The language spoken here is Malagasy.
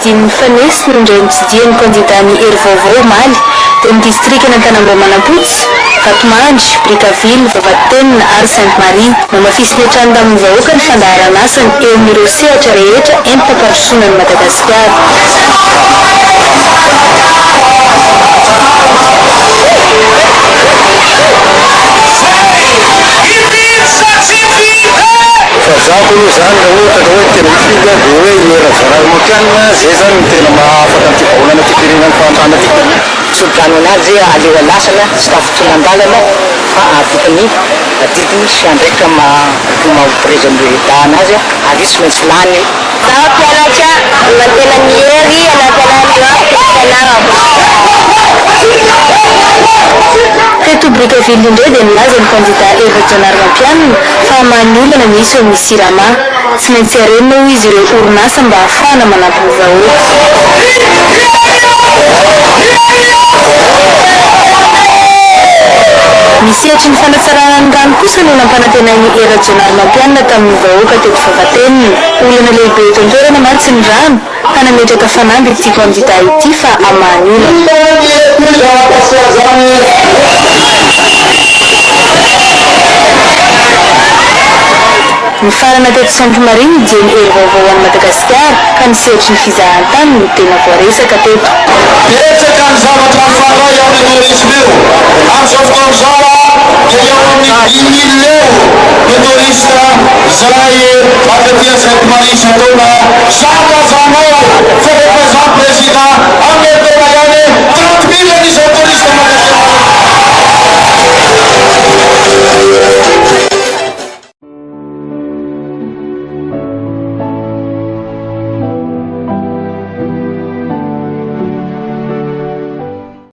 Diny Fanesy nindray nitsidihany kandidany Hery Vaovao Maly dia ny distrikana Antanambao Manampotsy, Vatomandry, Brickaville, Vavatenina ary Sainte-Marie mamafisy ny trano tamin'ny vahoaka ny fandaharan'asany eo amin'ireo sehatra rehetra enta-pandrosoanan'i Madagasikara. Zako zany raha ohatra hoe tena mifidy dia hoe Hery Rajaonarimampianina zay zany ny tena mahafaka ny tivolana ty firenany fahantana ty. Sodrano anazy aleo alasana tsy tafotonandalana fa tokony adidiny sy andraikitra mampiprezan'ny leta anazy ary tsy maintsy lany. Zaho mpianatra mantena ny Hery anatanan'ny Teto Brickaville indray dia nilaza ny kandida Hery Rajaonarimampianina fa hamany olana misy eo amin'ny sirama. Tsy maintsy arenina hoy izy ireo orinasa mba ahafahana manampy ny vahoaka. Misehatra ny fanatsarana ny rano kosa no nampanantenainy Hery Rajaonarimampianina tamin'ny vahoaka teto Vavatenina. Olana lehibe eto an-toerana mantsy ny rano ka nametraka fanamby ity kandida ity fa hamany olana. Ny farana teto Sainte-Marie nidieny Hery Vaovao N Madagasikara ka nisehatra ny fizahantany no tena voaresaka teto. Betsaka ny zavatra mifaray ao amin'ny tourisme io. Amin'izao fotoana izao dia eo amin'ny 10 000 eo ny tourista izay avy aty Sainte-Marie isan-taona.